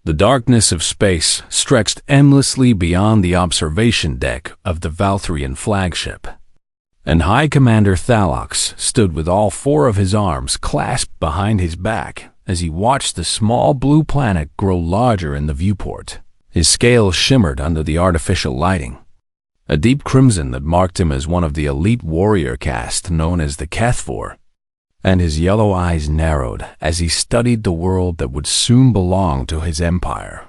The darkness of space stretched endlessly beyond the observation deck of the Valthrian flagship, and High Commander Thalox stood with all four of his arms clasped behind his back as he watched the small blue planet grow larger in the viewport. His scales shimmered under the artificial lighting, a deep crimson that marked him as one of the elite warrior caste known as the Kethfor, and his yellow eyes narrowed as he studied the world that would soon belong to his empire.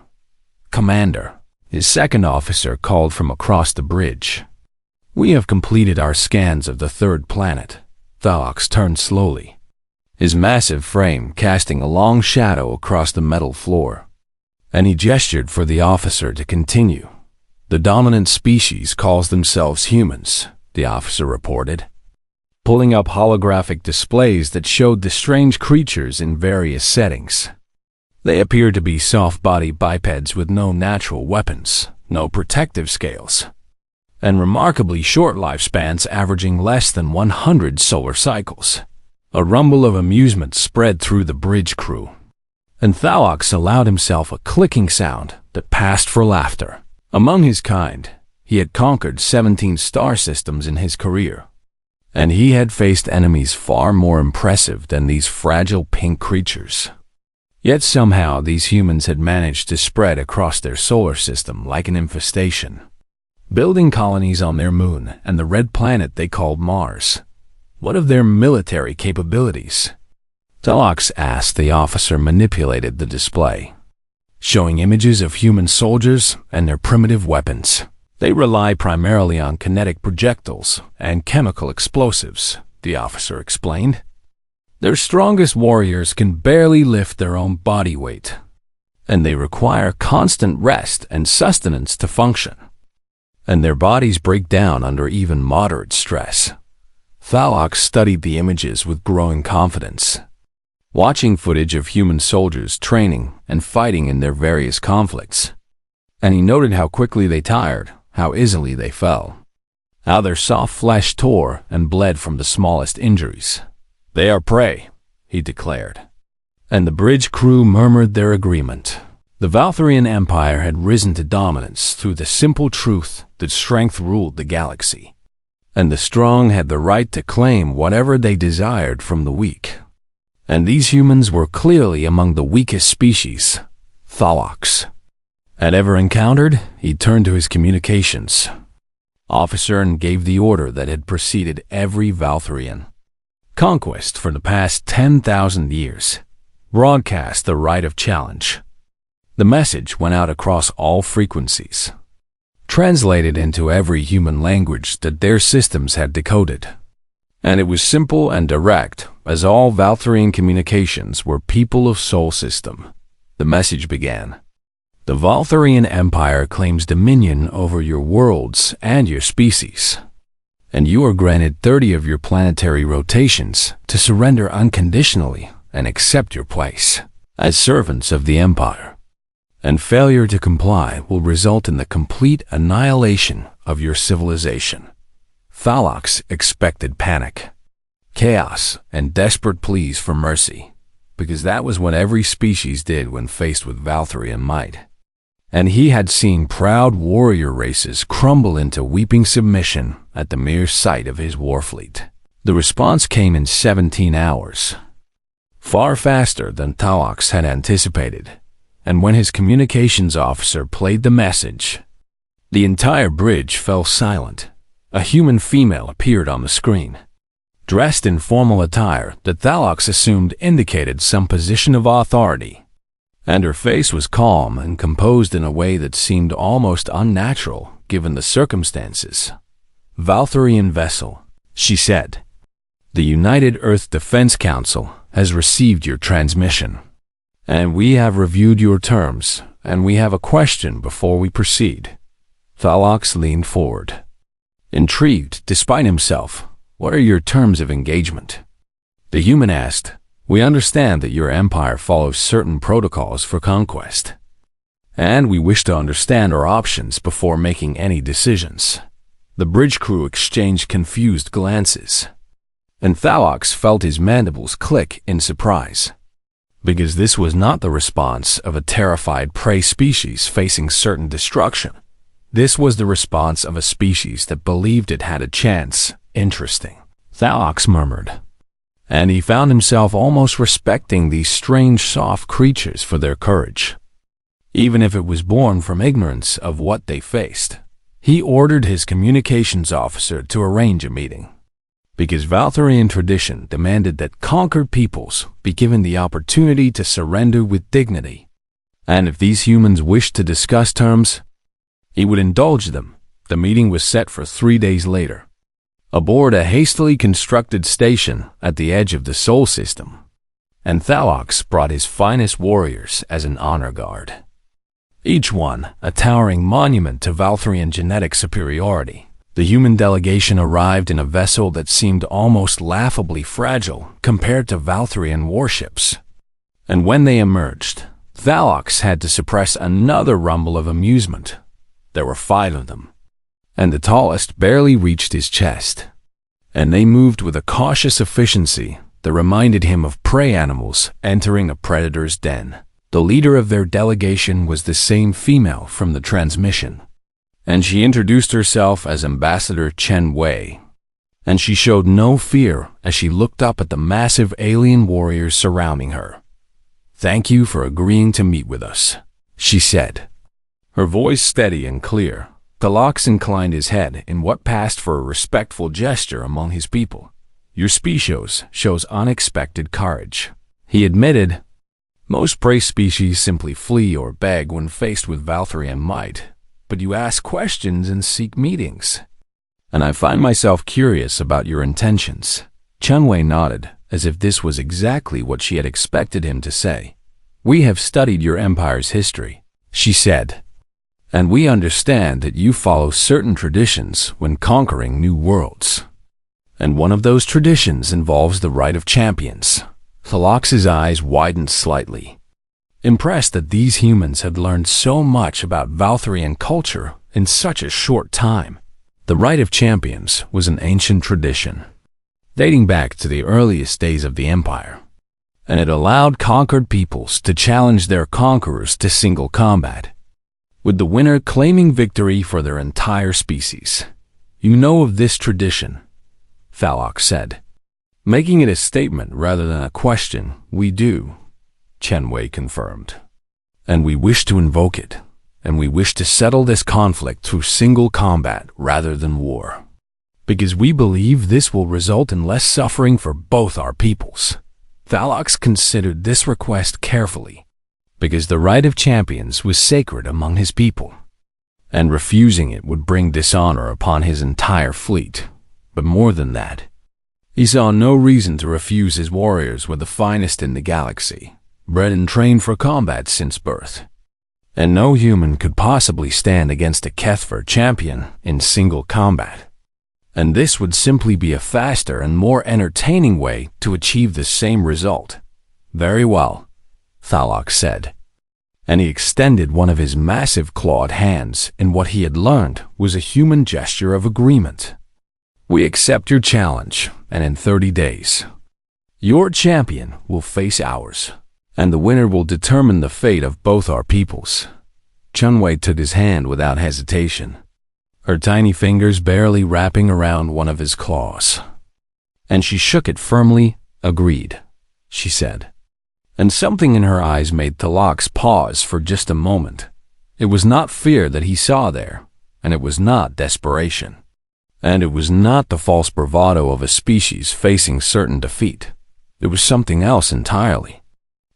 "Commander," his second officer called from across the bridge. "We have completed our scans of the third planet." Thalox turned slowly, his massive frame casting a long shadow across the metal floor, and he gestured for the officer to continue. "The dominant species calls themselves humans," the officer reported, pulling up holographic displays that showed the strange creatures in various settings. They appeared to be soft-bodied bipeds with no natural weapons, no protective scales, and remarkably short lifespans averaging less than 100 solar cycles. A rumble of amusement spread through the bridge crew, and Thalox allowed himself a clicking sound that passed for laughter. Among his kind, he had conquered 17 star systems in his career, and he had faced enemies far more impressive than these fragile pink creatures. Yet somehow these humans had managed to spread across their solar system like an infestation, building colonies on their moon and the red planet they called Mars. What of their military capabilities? Thalox asked. The officer manipulated the display, showing images of human soldiers and their primitive weapons. "They rely primarily on kinetic projectiles and chemical explosives," the officer explained. "Their strongest warriors can barely lift their own body weight, and they require constant rest and sustenance to function, and their bodies break down under even moderate stress." Thalox studied the images with growing confidence, watching footage of human soldiers training and fighting in their various conflicts, and he noted how quickly they tired, how easily they fell, how their soft flesh tore and bled from the smallest injuries. "They are prey," he declared, and the bridge crew murmured their agreement. The Valthrian Empire had risen to dominance through the simple truth that strength ruled the galaxy, and the strong had the right to claim whatever they desired from the weak. And these humans were clearly among the weakest species Thalox had ever encountered. He turned to his communications officer and gave the order that had preceded every Valthrian conquest for the past 10,000 years: broadcast the right of challenge. The message went out across all frequencies, translated into every human language that their systems had decoded. And it was simple and direct, as all Valthrian communications were people of Sol System. The message began: "The Valthrian Empire claims dominion over your worlds and your species, and you are granted 30 of your planetary rotations to surrender unconditionally and accept your place as servants of the Empire. And failure to comply will result in the complete annihilation of your civilization." Thalox expected panic, chaos, and desperate pleas for mercy, because that was what every species did when faced with Valthrian might. And he had seen proud warrior races crumble into weeping submission at the mere sight of his war fleet. The response came in 17 hours, far faster than Thalox had anticipated. And when his communications officer played the message, the entire bridge fell silent. A human female appeared on the screen, dressed in formal attire that Thalox assumed indicated some position of authority, and her face was calm and composed in a way that seemed almost unnatural given the circumstances. "Valthrian vessel," she said. "The United Earth Defense Council has received your transmission, and we have reviewed your terms, and we have a question before we proceed." Thalox leaned forward, intrigued despite himself. "What are your terms of engagement?" The human asked. "We understand that your empire follows certain protocols for conquest, and we wish to understand our options before making any decisions." The bridge crew exchanged confused glances, and Thalox felt his mandibles click in surprise. because this was not the response of a terrified prey species facing certain destruction. This was the response of a species that believed it had a chance. Interesting, Thalox murmured. And he found himself almost respecting these strange soft creatures for their courage, even if it was born from ignorance of what they faced. He ordered his communications officer to arrange a meeting, because Valtharian tradition demanded that conquered peoples be given the opportunity to surrender with dignity. And if these humans wished to discuss terms, he would indulge them. The meeting was set for 3 days later, aboard a hastily constructed station at the edge of the Sol system, and Thalox brought his finest warriors as an honor guard, each one a towering monument to Valtharian genetic superiority. The human delegation arrived in a vessel that seemed almost laughably fragile compared to Valtharian warships, and when they emerged, Thalox had to suppress another rumble of amusement. There were 5 of them, and the tallest barely reached his chest, and they moved with a cautious efficiency that reminded him of prey animals entering a predator's den. The leader of their delegation was the same female from the transmission, and she introduced herself as Ambassador Chen Wei, and she showed no fear as she looked up at the massive alien warriors surrounding her. "Thank you for agreeing to meet with us," she said, her voice steady and clear. Thalox inclined his head in what passed for a respectful gesture among his people. "Your species shows unexpected courage," he admitted. "Most prey species simply flee or beg when faced with Valtharian might, but you ask questions and seek meetings, and I find myself curious about your intentions." Chunwei nodded, as if this was exactly what she had expected him to say. "We have studied your empire's history," she said, "and we understand that you follow certain traditions when conquering new worlds. And one of those traditions involves the right of champions." Thalox's eyes widened slightly, impressed that these humans had learned so much about Valtharian culture in such a short time. The right of champions was an ancient tradition, dating back to the earliest days of the empire, and it allowed conquered peoples to challenge their conquerors to single combat, with the winner claiming victory for their entire species. "You know of this tradition," Thalox said, making it a statement rather than a question. "We do," Chen Wei confirmed, "and we wish to invoke it, and we wish to settle this conflict through single combat rather than war, because we believe this will result in less suffering for both our peoples." Thalox considered this request carefully, because the right of champions was sacred among his people, and refusing it would bring dishonor upon his entire fleet. But more than that, he saw no reason to refuse his warriors were the finest in the galaxy, bred and trained for combat since birth, and no human could possibly stand against a Kethver champion in single combat. And this would simply be a faster and more entertaining way to achieve the same result. "Very well," Thalox said, and he extended one of his massive clawed hands in what he had learned was a human gesture of agreement. "We accept your challenge, and in 30 days, your champion will face ours, and the winner will determine the fate of both our peoples." Chunwei took his hand without hesitation, her tiny fingers barely wrapping around one of his claws, and she shook it firmly. "Agreed," she said, and something in her eyes made Thalox pause for just a moment. It was not fear that he saw there, and it was not desperation, and it was not the false bravado of a species facing certain defeat. It was something else entirely,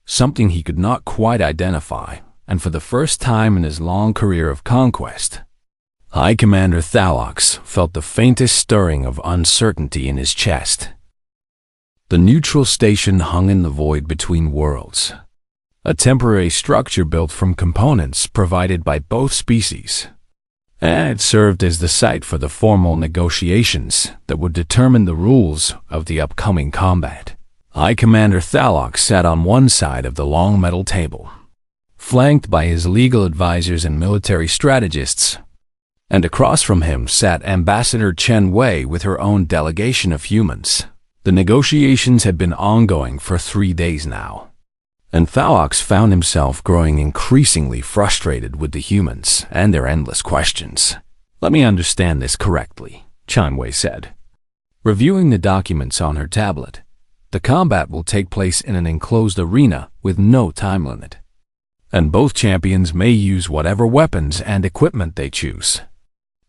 something he could not quite identify, and for the first time in his long career of conquest, High Commander Thalox felt the faintest stirring of uncertainty in his chest. The neutral station hung in the void between worlds, a temporary structure built from components provided by both species, and it served as the site for the formal negotiations that would determine the rules of the upcoming combat. High Commander Thalox sat on one side of the long metal table, flanked by his legal advisors and military strategists, and across from him sat Ambassador Chen Wei with her own delegation of humans. The negotiations had been ongoing for 3 days now, And Thalox found himself growing increasingly frustrated with the humans and their endless questions. "Let me understand this correctly," Chanwei said, reviewing the documents on her tablet. "The combat will take place in an enclosed arena with no time limit, and both champions may use whatever weapons and equipment they choose.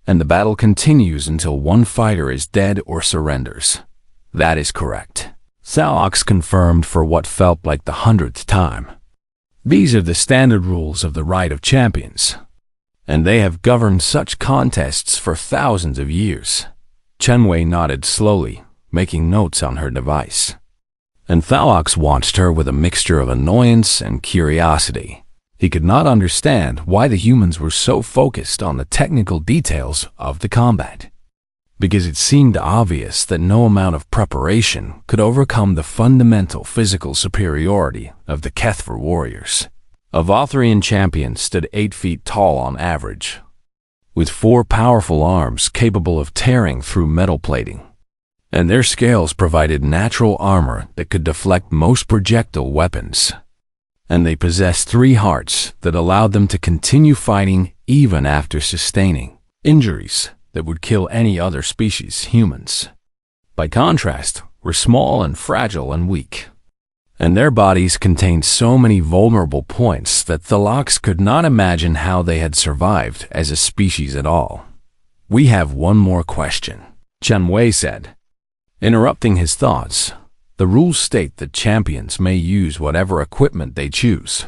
And the battle continues until one fighter is dead or surrenders." "That is correct," Thalox confirmed for what felt like the 100th time. "These are the standard rules of the Right of Champions, and they have governed such contests for thousands of years." Chanwei nodded slowly, making notes on her device. And Thalox watched her with a mixture of annoyance and curiosity. He could not understand why the humans were so focused on the technical details of the combat, because it seemed obvious that no amount of preparation could overcome the fundamental physical superiority of the Kethver warriors. A Valthrian champion stood 8 feet tall on average, with 4 powerful arms capable of tearing through metal plating, and their scales provided natural armor that could deflect most projectile weapons. And they possessed 3 hearts that allowed them to continue fighting even after sustaining injuries that would kill any other species humans. By contrast, were small and fragile and weak, and their bodies contained so many vulnerable points that Thalox could not imagine how they had survived as a species at all. "We have one more question," Chanwei said, interrupting his thoughts. "The rules state that champions may use whatever equipment they choose,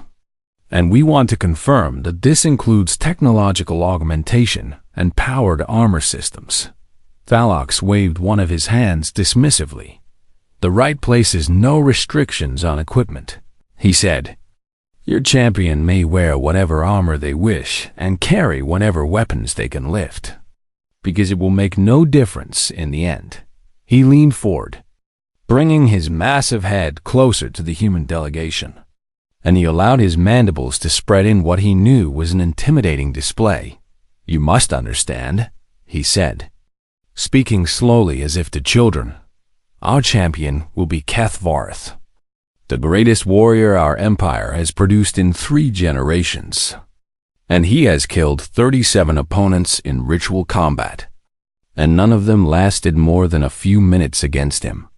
and we want to confirm that this includes technological augmentation and powered armor systems." Thalox waved one of his hands dismissively. "The right places no restrictions on equipment," he said. "Your champion may wear whatever armor they wish and carry whatever weapons they can lift, because it will make no difference in the end." He leaned forward, bringing his massive head closer to the human delegation, and he allowed his mandibles to spread in what he knew was an intimidating display. "You must understand," he said, speaking slowly as if to children. "Our champion will be Kethvarth, the greatest warrior our empire has produced in 3 generations, and he has killed 37 opponents in ritual combat, and none of them lasted more than a few minutes against him."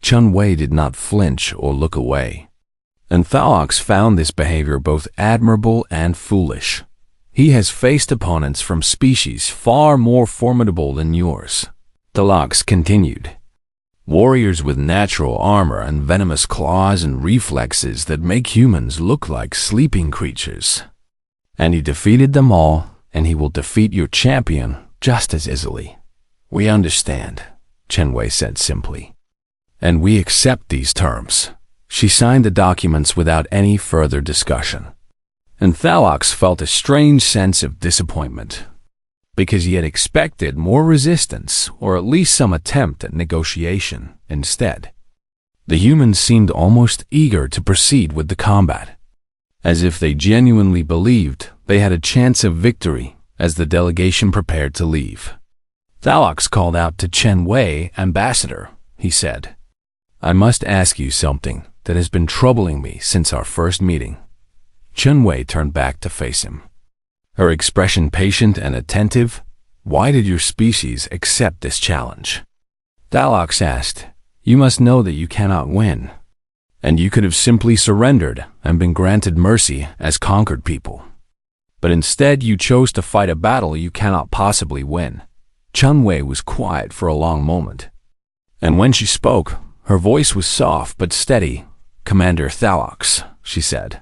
Chanwei did not flinch or look away, and Thalox found this behavior both admirable and foolish. "He has faced opponents from species far more formidable than yours," Thalox continued. "Warriors with natural armor and venomous claws and reflexes that make humans look like sleeping creatures. And he defeated them all, and he will defeat your champion just as easily." "We understand," Chanwei said simply. "And we accept these terms." She signed the documents without any further discussion. And Thalox felt a strange sense of disappointment, because he had expected more resistance or at least some attempt at negotiation instead. The humans seemed almost eager to proceed with the combat, as if they genuinely believed they had a chance of victory as the delegation prepared to leave. Thalox called out to Chanwei, "Ambassador," he said, "I must ask you something that has been troubling me since our first meeting." Chanwei turned back to face him, her expression patient and attentive. "Why did your species accept this challenge?" Thalox asked. "You must know that you cannot win, and you could have simply surrendered and been granted mercy as conquered people. But instead you chose to fight a battle you cannot possibly win." Chanwei was quiet for a long moment, and when she spoke, her voice was soft but steady. "Commander Thalox," she said,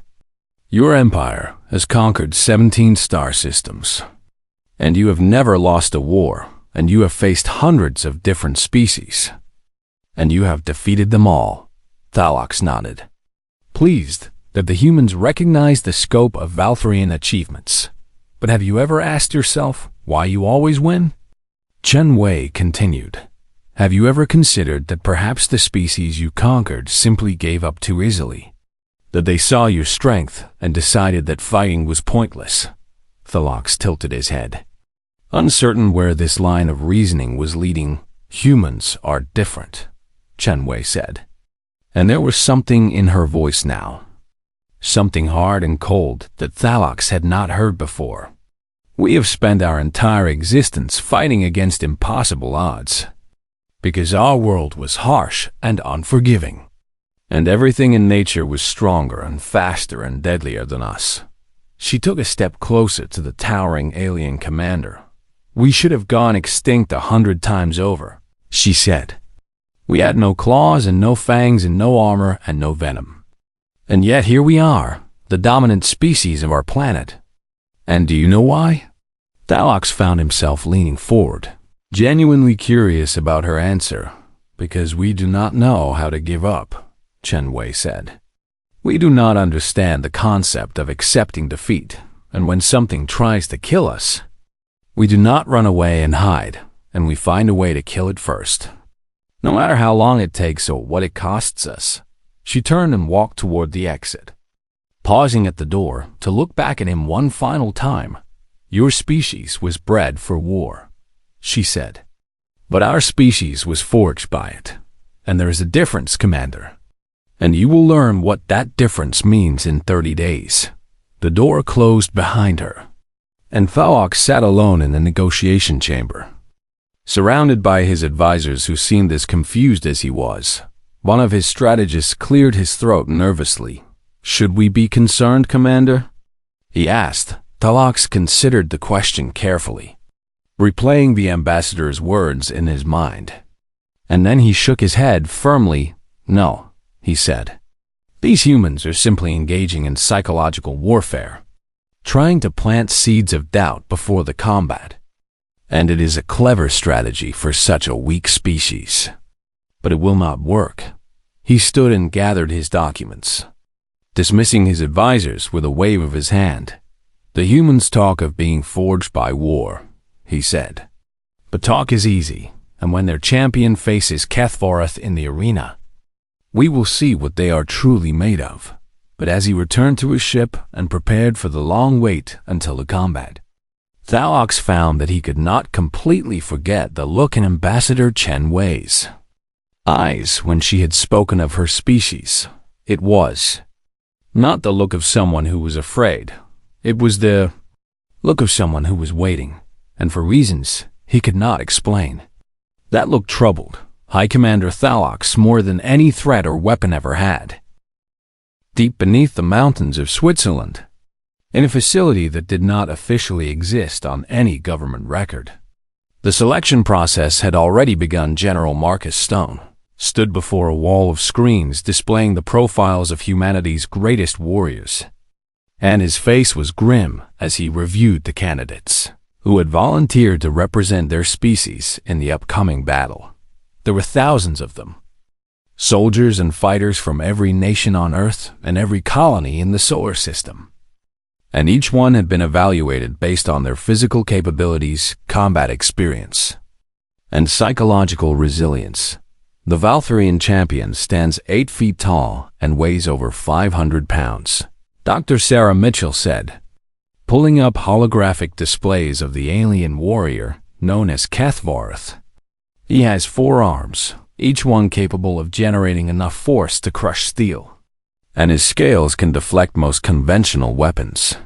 "your empire has conquered 17 star systems, and you have never lost a war, and you have faced hundreds of different species, and you have defeated them all." Thalox nodded, pleased that the humans recognized the scope of Valthrian achievements. "But have you ever asked yourself why you always win?" Chanwei continued. "Have you ever considered that perhaps the species you conquered simply gave up too easily? That they saw your strength and decided that fighting was pointless?" Thalox tilted his head, uncertain where this line of reasoning was leading. "Humans are different," Chanwei said, and there was something in her voice now something hard and cold that Thalox had not heard before. We have spent our entire existence fighting against impossible odds, because our world was harsh and unforgiving, and everything in nature was stronger and faster and deadlier than us. She took a step closer to the towering alien commander. We should have gone extinct 100 times over, she said. We had no claws and no fangs and no armor and no venom. And yet here we are, the dominant species of our planet. And do you know why? Thalox found himself leaning forward, genuinely curious about her answer. Because we do not know how to give up, Chen Wei said. We do not understand the concept of accepting defeat, and when something tries to kill us, we do not run away and hide, and we find a way to kill it first, no matter how long it takes or what it costs us. She turned and walked toward the exit, pausing at the door to look back at him one final time. Your species was bred for war, she said. But our species was forged by it, and there is a difference, Commander. And you will learn what that difference means in 30 days. The door closed behind her, and Thalox sat alone in the negotiation chamber, surrounded by his advisors who seemed as confused as he was. One of his strategists cleared his throat nervously. Should we be concerned, Commander? He asked. Thalox considered the question carefully, replaying the ambassador's words in his mind. And then he shook his head firmly. No, he said. These humans are simply engaging in psychological warfare, trying to plant seeds of doubt before the combat. And it is a clever strategy for such a weak species. But it will not work. He stood and gathered his documents, dismissing his advisors with a wave of his hand. The humans talk of being forged by war, he said. But talk is easy, and when their champion faces Kethvorath in the arena, we will see what they are truly made of. But as he returned to his ship and prepared for the long wait until the combat, Thalox found that he could not completely forget the look in Ambassador Chen Wei's eyes when she had spoken of her species. It was not the look of someone who was afraid. It was the look of someone who was waiting, and for reasons he could not explain. That look troubled High Commander Thalox more than any threat or weapon ever had. Deep beneath the mountains of Switzerland, in a facility that did not officially exist on any government record, the selection process had already begun. General Marcus Stone stood before a wall of screens displaying the profiles of humanity's greatest warriors, and his face was grim as he reviewed the candidates who had volunteered to represent their species in the upcoming battle. There were thousands of them, soldiers and fighters from every nation on Earth and every colony in the solar system, and each one had been evaluated based on their physical capabilities, combat experience, and psychological resilience. The Valtharian champion stands 8 feet tall and weighs over 500 pounds, Dr. Sarah Mitchell said, pulling up holographic displays of the alien warrior known as Kethvorath. He has 4 arms, each one capable of generating enough force to crush steel, and his scales can deflect most conventional weapons.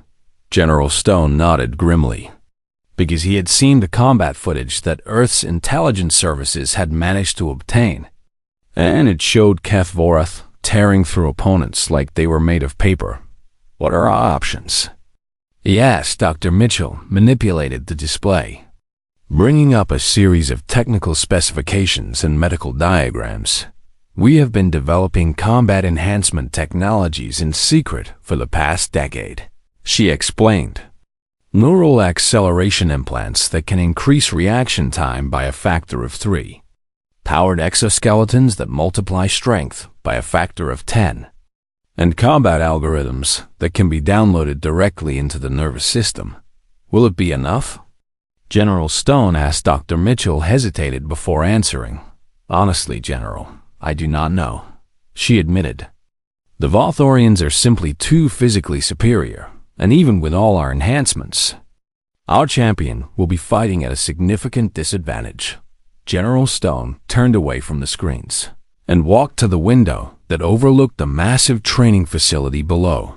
General Stone nodded grimly, because he had seen the combat footage that Earth's intelligence services had managed to obtain, and it showed Kethvorath tearing through opponents like they were made of paper. What are our options? He asked. Dr. Mitchell manipulated the display, bringing up a series of technical specifications and medical diagrams. We have been developing combat enhancement technologies in secret for the past decade, she explained. Neural acceleration implants that can increase reaction time by a factor of 3, powered exoskeletons that multiply strength by a factor of 10, and combat algorithms that can be downloaded directly into the nervous system. Will it be enough? General Stone asked. Dr. Mitchell hesitated before answering. Honestly, General, I do not know, she admitted. The Valthorians are simply too physically superior, and even with all our enhancements, our champion will be fighting at a significant disadvantage. General Stone turned away from the screens and walked to the window that overlooked the massive training facility below.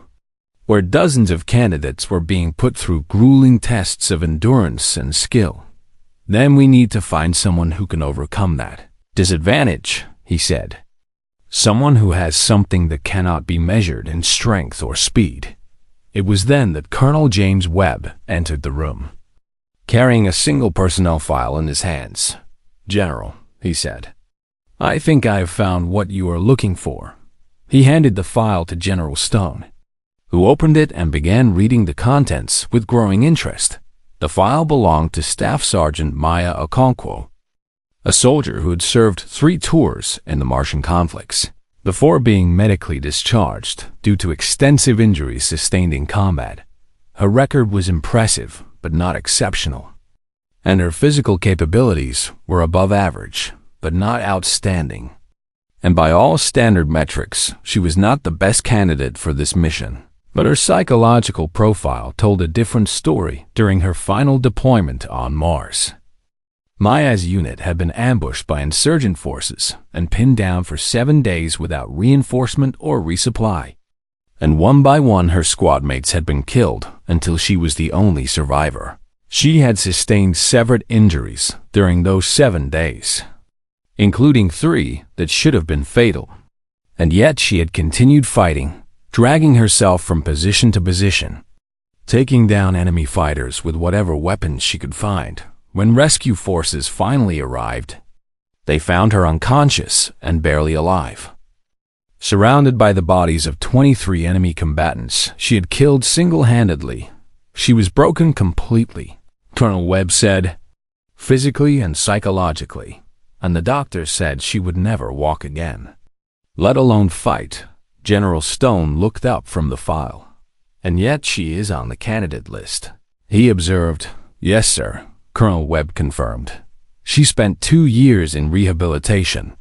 where dozens of candidates were being put through grueling tests of endurance and skill. Then we need to find someone who can overcome that disadvantage, he said. Someone who has something that cannot be measured in strength or speed. It was then that Colonel James Webb entered the room, carrying a single personnel file in his hands. "General," he said, "I think I have found what you are looking for." He handed the file to General Stone, who opened it and began reading the contents with growing interest. The file belonged to Staff Sergeant Maya Okonkwo, a soldier who had served 3 tours in the Martian conflicts before being medically discharged due to extensive injuries sustained in combat. Her record was impressive, but not exceptional, and her physical capabilities were above average, but not outstanding. And by all standard metrics, she was not the best candidate for this mission. But her psychological profile told a different story during her final deployment on Mars. Maya's unit had been ambushed by insurgent forces and pinned down for 7 days without reinforcement or resupply. And one by one her squad mates had been killed until she was the only survivor. She had sustained severed injuries during those 7 days, including 3 that should have been fatal. And yet she had continued fighting, dragging herself from position to position, taking down enemy fighters with whatever weapons she could find. When rescue forces finally arrived, they found her unconscious and barely alive. Surrounded by the bodies of 23 enemy combatants she had killed single-handedly, she was broken completely, Colonel Webb said, physically and psychologically, and the doctors said she would never walk again, let alone fight. General Stone looked up from the file. "And yet she is on the candidate list," he observed. "Yes, sir," Colonel Webb confirmed. "She spent 2 years in rehabilitation,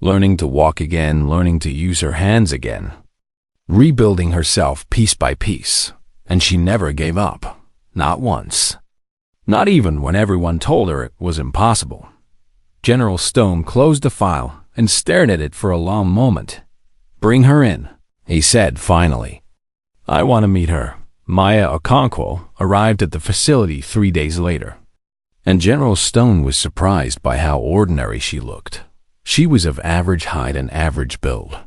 learning to walk again, learning to use her hands again, rebuilding herself piece by piece, and she never gave up, not once, not even when everyone told her it was impossible." General Stone closed the file and stared at it for a long moment. "Bring her in," he said finally. "I want to meet her." Maya Okonkwo arrived at the facility 3 days later, and General Stone was surprised by how ordinary she looked. She was of average height and average build,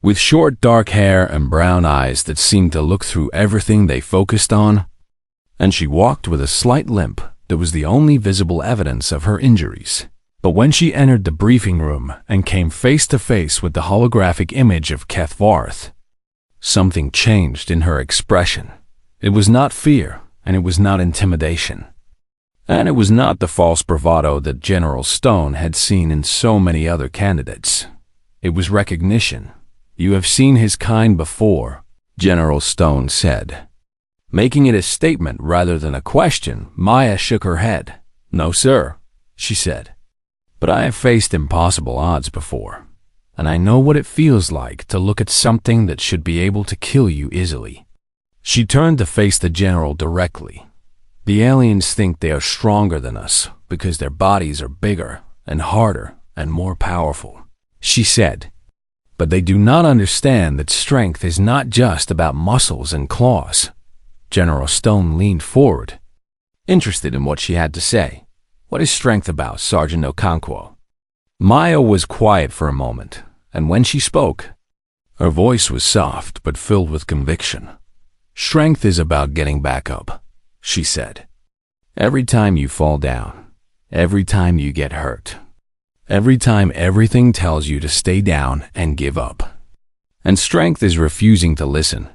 with short dark hair and brown eyes that seemed to look through everything they focused on, and she walked with a slight limp that was the only visible evidence of her injuries. But when she entered the briefing room and came face to face with the holographic image of Keth Varth, something changed in her expression. It was not fear, and it was not intimidation. And it was not the false bravado that General Stone had seen in so many other candidates. It was recognition. "You have seen his kind before," General Stone said. Making it a statement rather than a question, Maya shook her head. "No, sir," she said. "But I have faced impossible odds before, and I know what it feels like to look at something that should be able to kill you easily." She turned to face the general directly. "The aliens think they are stronger than us because their bodies are bigger and harder and more powerful," she said. "But they do not understand that strength is not just about muscles and claws." General Stone leaned forward, interested in what she had to say. "What is strength about, Sergeant Okonkwo?" Maya was quiet for a moment, and when she spoke, her voice was soft but filled with conviction. "Strength is about getting back up," she said. "Every time you fall down, every time you get hurt, every time everything tells you to stay down and give up. And strength is refusing to listen."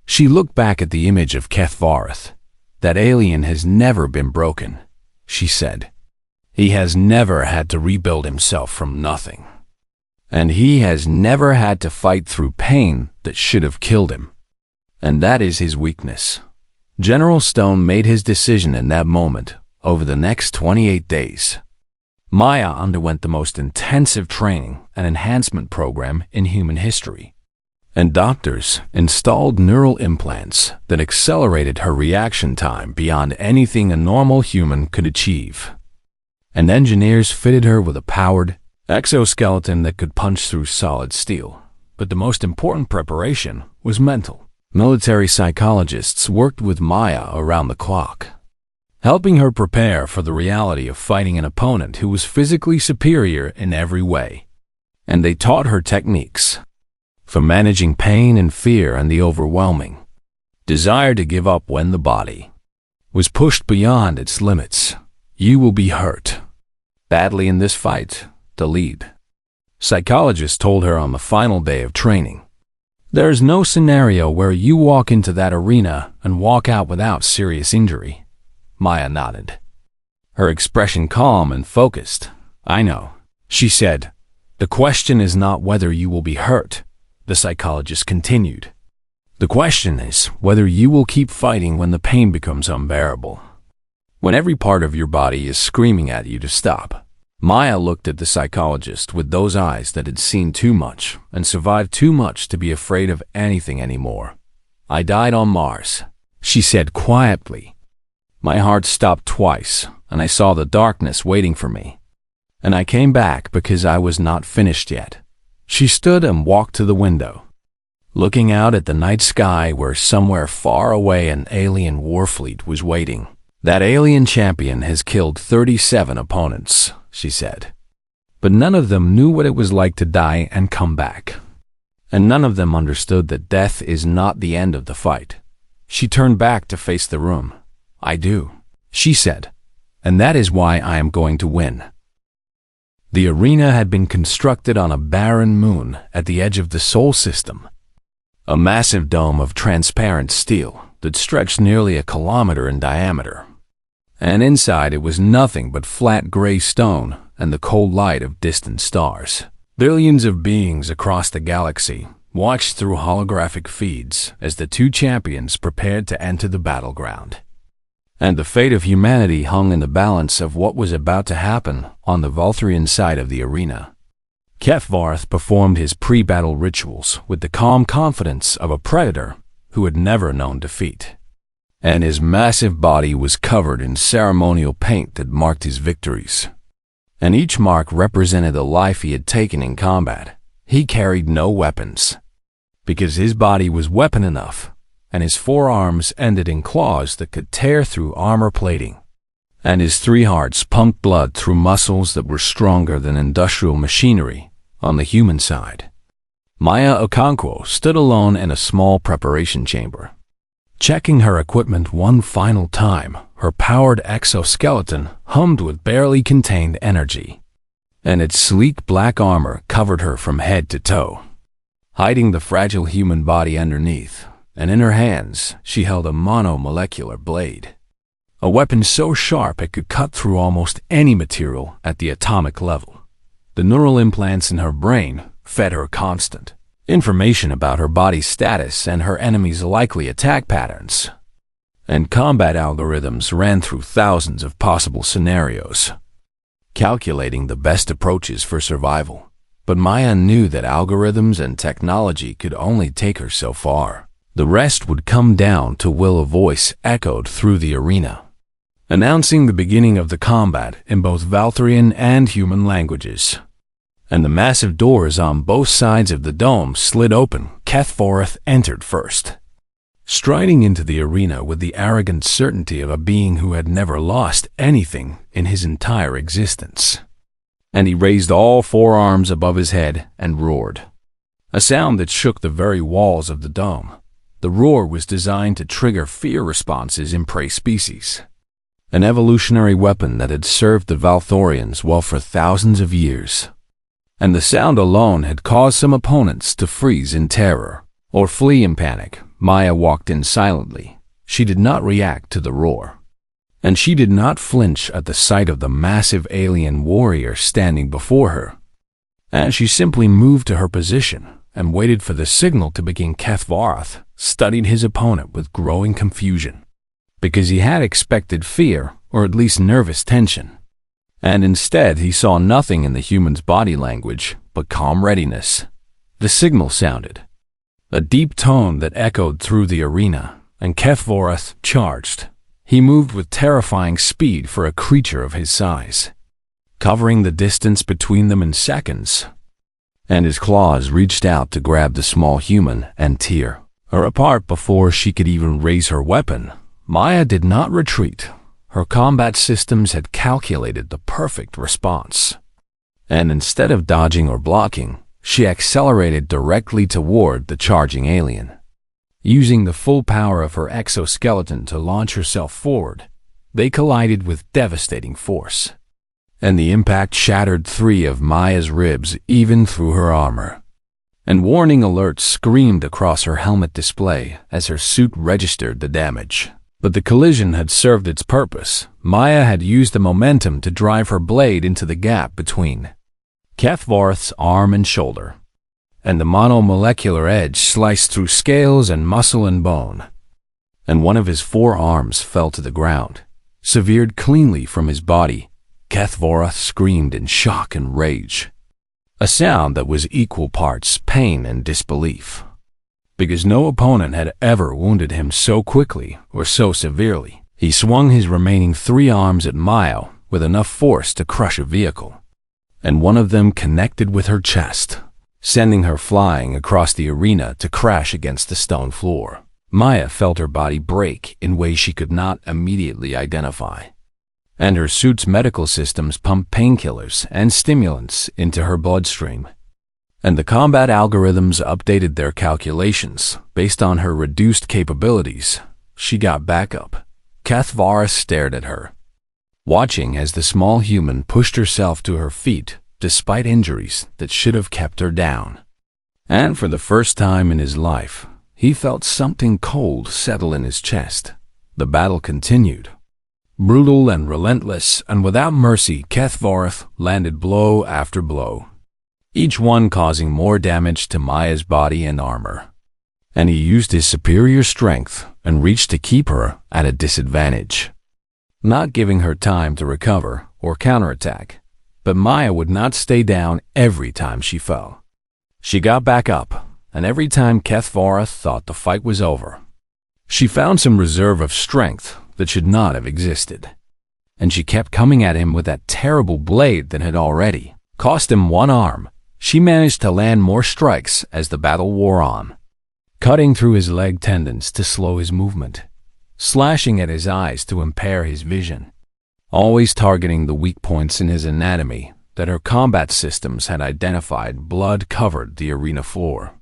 She looked back at the image of Keth Varth. "That alien has never been broken," she said. "He has never had to rebuild himself from nothing. And he has never had to fight through pain that should have killed him. And that is his weakness." General Stone made his decision in that moment over the next 28 days. Maya underwent the most intensive training and enhancement program in human history, and doctors installed neural implants that accelerated her reaction time beyond anything a normal human could achieve. And engineers fitted her with a powered exoskeleton that could punch through solid steel. But the most important preparation was mental. Military psychologists worked with Maya around the clock, helping her prepare for the reality of fighting an opponent who was physically superior in every way. And they taught her techniques for managing pain and fear and the overwhelming desire to give up when the body was pushed beyond its limits. You will be hurt badly in this fight, the lead psychologist told her on the final day of training. There is no scenario where you walk into that arena and walk out without serious injury. Maya nodded, her expression calm and focused. I know, she said. The question is not whether you will be hurt, the psychologist continued. The question is whether you will keep fighting when the pain becomes unbearable, when every part of your body is screaming at you to stop. Maya looked at the psychologist with those eyes that had seen too much and survived too much to be afraid of anything anymore. I died on Mars, she said quietly. My heart stopped twice, and I saw the darkness waiting for me. And I came back because I was not finished yet. She stood and walked to the window, looking out at the night sky where somewhere far away an alien warfleet was waiting. That alien champion has killed 37 opponents, she said. But none of them knew what it was like to die and come back. And none of them understood that death is not the end of the fight. She turned back to face the room. I do, she said, and that is why I am going to win. The arena had been constructed on a barren moon at the edge of the Sol system, a massive dome of transparent steel that stretched nearly a kilometer in diameter. And inside it was nothing but flat gray stone and the cold light of distant stars. Billions of beings across the galaxy watched through holographic feeds as the two champions prepared to enter the battleground. And the fate of humanity hung in the balance of what was about to happen on the Valthrian side of the arena. Kefvarth performed his pre-battle rituals with the calm confidence of a predator who had never known defeat. And his massive body was covered in ceremonial paint that marked his victories. And each mark represented a life he had taken in combat. He carried no weapons, because his body was weapon enough, and his forearms ended in claws that could tear through armor plating. And his three hearts pumped blood through muscles that were stronger than industrial machinery on the human side. Maya Okonkwo stood alone in a small preparation chamber, checking her equipment one final time. Her powered exoskeleton hummed with barely contained energy, and its sleek black armor covered her from head to toe, hiding the fragile human body underneath. And in her hands she held a monomolecular blade, a weapon so sharp it could cut through almost any material at the atomic level. The neural implants in her brain fed her constant information about her body's status and her enemy's likely attack patterns. And combat algorithms ran through thousands of possible scenarios, calculating the best approaches for survival. But Maya knew that algorithms and technology could only take her so far. The rest would come down to will a voice echoed through the arena, announcing the beginning of the combat in both Valthrian and human languages. And the massive doors on both sides of the dome slid open. Kefvarth entered first, striding into the arena with the arrogant certainty of a being who had never lost anything in his entire existence. And he raised all four arms above his head and roared, a sound that shook the very walls of the dome. The roar was designed to trigger fear responses in prey species, an evolutionary weapon that had served the Valthorians well for thousands of years. And the sound alone had caused some opponents to freeze in terror or flee in panic. Maya walked in silently. She did not react to the roar, and she did not flinch at the sight of the massive alien warrior standing before her. And she simply moved to her position and waited for the signal to begin. Kefvarth studied his opponent with growing confusion, because he had expected fear, or at least nervous tension. And instead he saw nothing in the human's body language but calm readiness. The signal sounded, a deep tone that echoed through the arena, and Kefvarth charged. He moved with terrifying speed for a creature of his size, covering the distance between them in seconds. And his claws reached out to grab the small human and tear Her apart before she could even raise her weapon, Maya did not retreat. Her combat systems had calculated the perfect response. And instead of dodging or blocking, she accelerated directly toward the charging alien. Using the full power of her exoskeleton to launch herself forward, they collided with devastating force. And the impact shattered 3 of Maya's ribs even through her armor. And warning alerts screamed across her helmet display as her suit registered the damage. But the collision had served its purpose. Maya had used the momentum to drive her blade into the gap between Kethvarth's arm and shoulder, and the monomolecular edge sliced through scales and muscle and bone, and one of his 4 arms fell to the ground, severed cleanly from his body. Kethvarth screamed in shock and rage, a sound that was equal parts pain and disbelief, because no opponent had ever wounded him so quickly or so severely. He swung his remaining 3 arms at Maya with enough force to crush a vehicle, and one of them connected with her chest, sending her flying across the arena to crash against the stone floor. Maya felt her body break in ways she could not immediately identify, and her suit's medical systems pumped painkillers and stimulants into her bloodstream. And the combat algorithms updated their calculations based on her reduced capabilities. She got back up. Kethvarth stared at her, watching as the small human pushed herself to her feet despite injuries that should have kept her down. And for the first time in his life, he felt something cold settle in his chest. The battle continued. Brutal and relentless, and without mercy, Kethvarth landed blow after blow, each one causing more damage to Maya's body and armor. And he used his superior strength and reached to keep her at a disadvantage, not giving her time to recover or counterattack. But Maya would not stay down every time she fell. She got back up, and every time Kethvarth thought the fight was over, she found some reserve of strength that should not have existed. And she kept coming at him with that terrible blade that had already cost him 1 arm. She managed to land more strikes as the battle wore on, cutting through his leg tendons to slow his movement, slashing at his eyes to impair his vision, always targeting the weak points in his anatomy that her combat systems had identified. Blood covered the arena floor,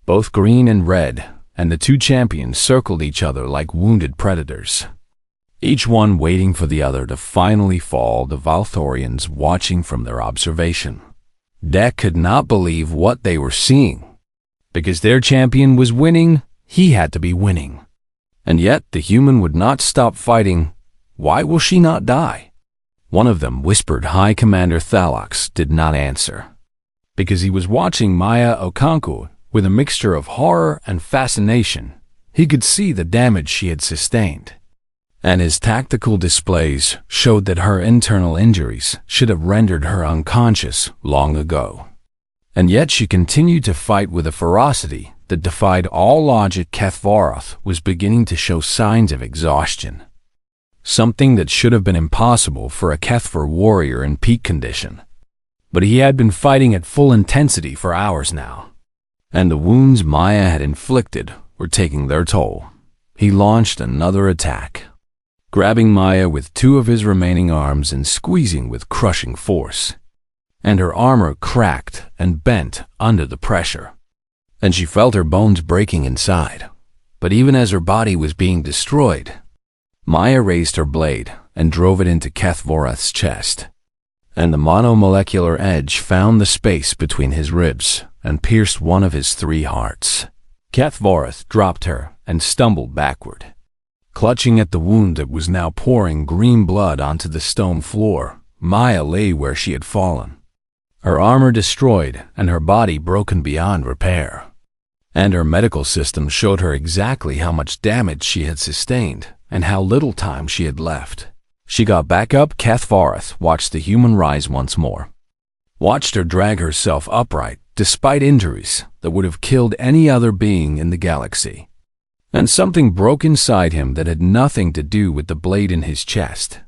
both green and red, and the 2 champions circled each other like wounded predators, each one waiting for the other to finally fall. The Valthorians watching from their observation deck could not believe what they were seeing. Because their champion was winning, he had to be winning. And yet the human would not stop fighting. Why will she not die? One of them whispered. High Commander Thalox did not answer, because he was watching Maya Okonkwo with a mixture of horror and fascination. He could see the damage she had sustained, and his tactical displays showed that her internal injuries should have rendered her unconscious long ago. And yet she continued to fight with a ferocity that defied all logic. Kethvarth was beginning to show signs of exhaustion, something that should have been impossible for a Kethvar warrior in peak condition. But he had been fighting at full intensity for hours now, and the wounds Maya had inflicted were taking their toll. He launched another attack, grabbing Maya with 2 of his remaining arms and squeezing with crushing force. And her armor cracked and bent under the pressure, and she felt her bones breaking inside. But even as her body was being destroyed, Maya raised her blade and drove it into Kethvarth's chest, and the monomolecular edge found the space between his ribs and pierced one of his 3 hearts. Kethvarth dropped her and stumbled backward, clutching at the wound that was now pouring green blood onto the stone floor. Maya lay where she had fallen, her armor destroyed and her body broken beyond repair. And her medical system showed her exactly how much damage she had sustained and how little time she had left. She got back up. Kethvarth watched the human rise once more, watched her drag herself upright despite injuries that would have killed any other being in the galaxy. And something broke inside him that had nothing to do with the blade in his chest.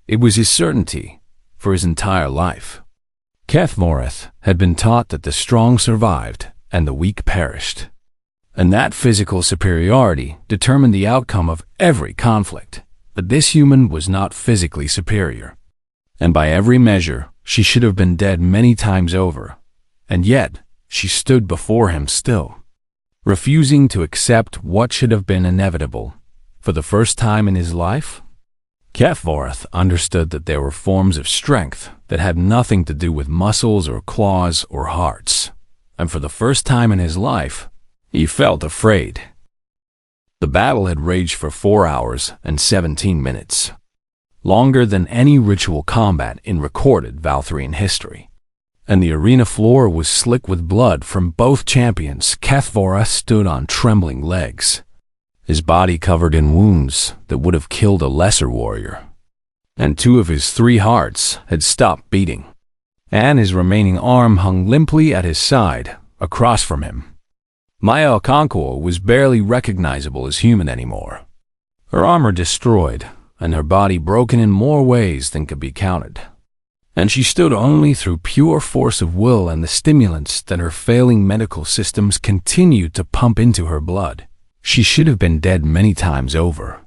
It was his certainty for his entire life. Kethvarth had been taught that the strong survived and the weak perished. And that physical superiority determined the outcome of every conflict. But this human was not physically superior. And by every measure, she should have been dead many times over. And yet, she stood before him still, refusing to accept what should have been inevitable. For the first time in his life, Kefvorth understood that there were forms of strength that had nothing to do with muscles or claws or hearts. And for the first time in his life, he felt afraid. The battle had raged for 4 hours and 17 minutes, longer than any ritual combat in recorded Valtharian history. And the arena floor was slick with blood from both champions. Kefvorth stood on trembling legs, his body covered in wounds that would have killed a lesser warrior. And 2 of his 3 hearts had stopped beating, and his remaining arm hung limply at his side, across from him. Maya Okonkwo was barely recognizable as human anymore. Her armor destroyed, and her body broken in more ways than could be counted. And she stood only through pure force of will and the stimulants that her failing medical systems continued to pump into her blood. She should have been dead many times over.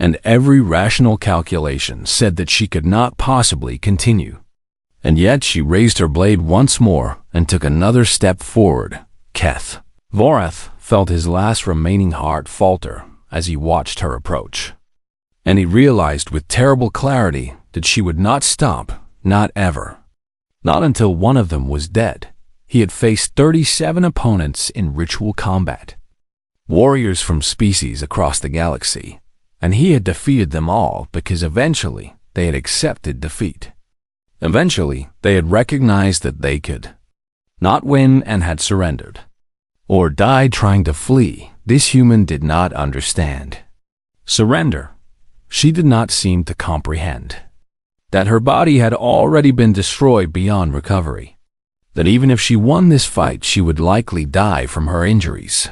And every rational calculation said that she could not possibly continue. And yet she raised her blade once more and took another step forward. Kefvorth felt his last remaining heart falter as he watched her approach. And he realized with terrible clarity that she would not stop, not ever. Not until one of them was dead. He had faced 37 opponents in ritual combat, warriors from species across the galaxy, and he had defeated them all because eventually they had accepted defeat. Eventually, they had recognized that they could not win and had surrendered, or died trying to flee. This human did not understand. Surrender. She did not seem to comprehend that her body had already been destroyed beyond recovery, that even if she won this fight, she would likely die from her injuries,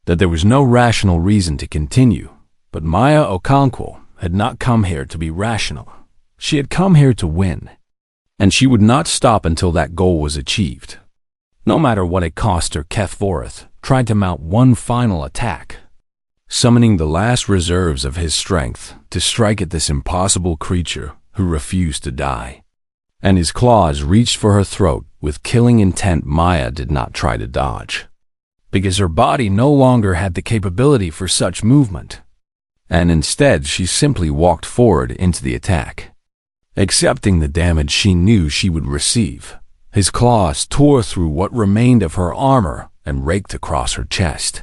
that there was no rational reason to continue. But Maya Okonkwo had not come here to be rational. She had come here to win, and she would not stop until that goal was achieved. No matter what it cost her, Kefvorth tried to mount one final attack, summoning the last reserves of his strength to strike at this impossible creature who refused to die. And his claws reached for her throat with killing intent. Maya did not try to dodge, because her body no longer had the capability for such movement. And instead, she simply walked forward into the attack, accepting the damage she knew she would receive. His claws tore through what remained of her armor and raked across her chest,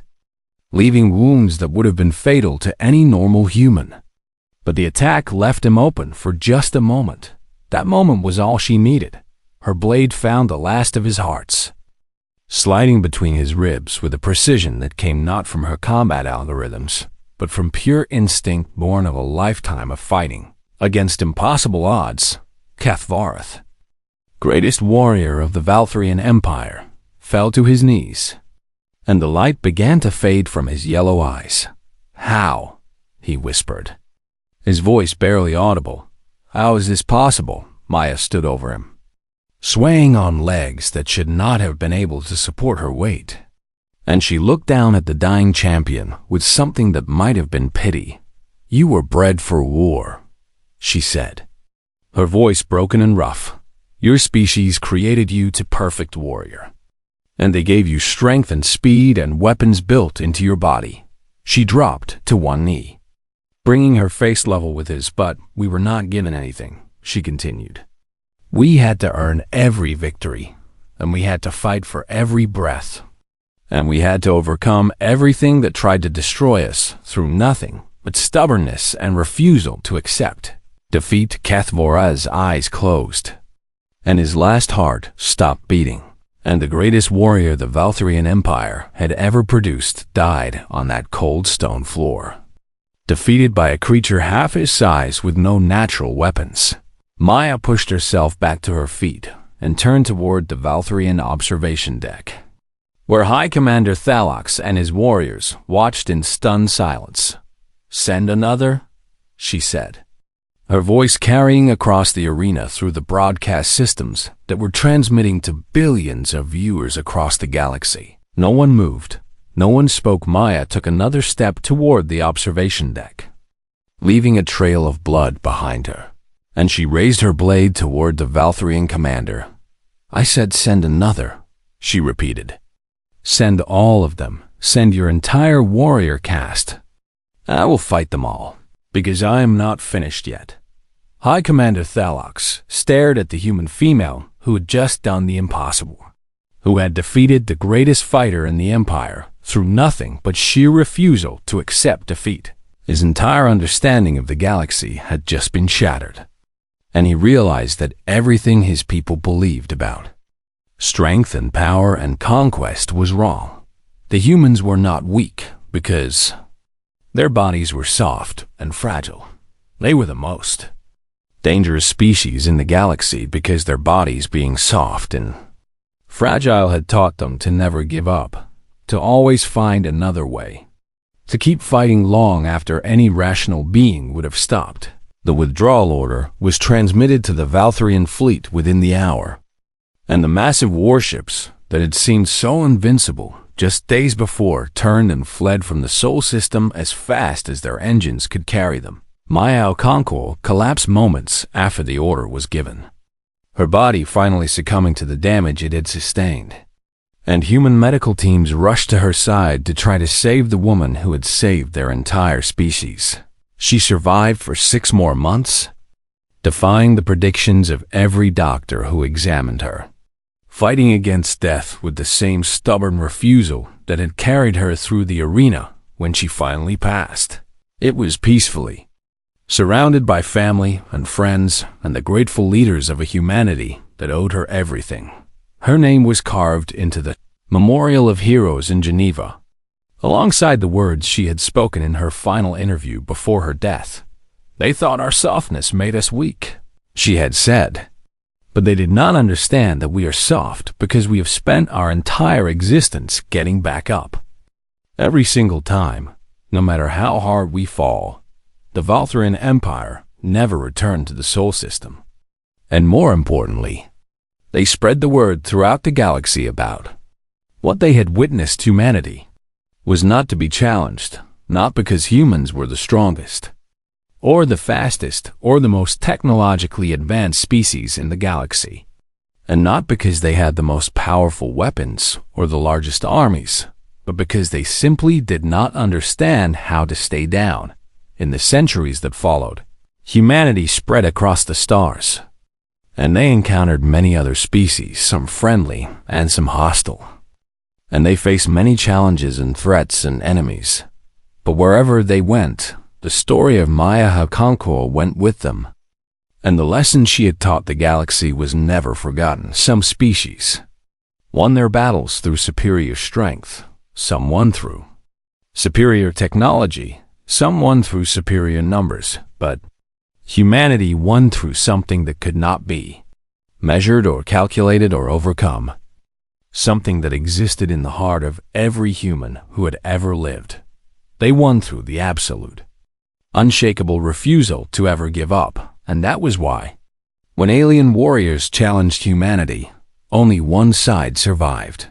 leaving wounds that would have been fatal to any normal human. But the attack left him open for just a moment. That moment was all she needed. Her blade found the last of his hearts, sliding between his ribs with a precision that came not from her combat algorithms, but from pure instinct born of a lifetime of fighting against impossible odds. Kefvorth, greatest warrior of the Valtharian Empire, fell to his knees, and the light began to fade from his yellow eyes. "How?" he whispered, his voice barely audible. "How is this possible?" Maya stood over him, swaying on legs that should not have been able to support her weight. And she looked down at the dying champion with something that might have been pity. "You were bred for war," she said, her voice broken and rough. "Your species created you to perfect warrior, and they gave you strength and speed and weapons built into your body." She dropped to one knee, bringing her face level with his. "But we were not given anything," she continued. "We had to earn every victory, and we had to fight for every breath. And we had to overcome everything that tried to destroy us through nothing but stubbornness and refusal to accept defeat." Kefvorth's eyes closed, and his last heart stopped beating. And the greatest warrior the Valtharian Empire had ever produced died on that cold stone floor, defeated by a creature half his size with no natural weapons. Maya pushed herself back to her feet and turned toward the Valtharian observation deck, where High Commander Thalox and his warriors watched in stunned silence. "Send another?" she said, her voice carrying across the arena through the broadcast systems that were transmitting to billions of viewers across the galaxy. No one moved, no one spoke. Maya took another step toward the observation deck, leaving a trail of blood behind her, and she raised her blade toward the Valthrian commander. "I said send another," she repeated. "Send all of them. Send your entire warrior caste. I will fight them all, because I am not finished yet." High Commander Thalox stared at the human female who had just done the impossible, who had defeated the greatest fighter in the Empire through nothing but sheer refusal to accept defeat. His entire understanding of the galaxy had just been shattered, and he realized that everything his people believed about strength and power and conquest was wrong. The humans were not weak because their bodies were soft and fragile. They were the most dangerous species in the galaxy because their bodies being soft and fragile had taught them to never give up, to always find another way, to keep fighting long after any rational being would have stopped. The withdrawal order was transmitted to the Valthrian fleet within the hour, and the massive warships that had seemed so invincible just days before turned and fled from the Sol system as fast as their engines could carry them. Maya Okonkwo collapsed moments after the order was given, her body finally succumbing to the damage it had sustained, and human medical teams rushed to her side to try to save the woman who had saved their entire species. She survived for 6 more months, defying the predictions of every doctor who examined her, fighting against death with the same stubborn refusal that had carried her through the arena when she finally passed. It was peacefully, surrounded by family and friends and the grateful leaders of a humanity that owed her everything. Her name was carved into the Memorial of Heroes in Geneva, alongside the words she had spoken in her final interview before her death. "They thought our softness made us weak," she had said, "but they did not understand that we are soft because we have spent our entire existence getting back up. Every single time, no matter how hard we fall, the Valthrian Empire never returned to the Sol system. And more importantly, they spread the word throughout the galaxy about what they had witnessed. Humanity was not to be challenged, not because humans were the strongest, or the fastest, or the most technologically advanced species in the galaxy, and not because they had the most powerful weapons or the largest armies, but because they simply did not understand how to stay down. In the centuries that followed, humanity spread across the stars, and they encountered many other species, some friendly and some hostile, and they faced many challenges and threats and enemies. But wherever they went, the story of Maya Okonkwo went with them, and the lesson she had taught the galaxy was never forgotten. Some species won their battles through superior strength, some won through superior technology, some won through superior numbers, but humanity won through something that could not be measured or calculated or overcome, something that existed in the heart of every human who had ever lived. They won through the absolute, unshakable refusal to ever give up, and that was why, when alien warriors challenged humanity, only one side survived.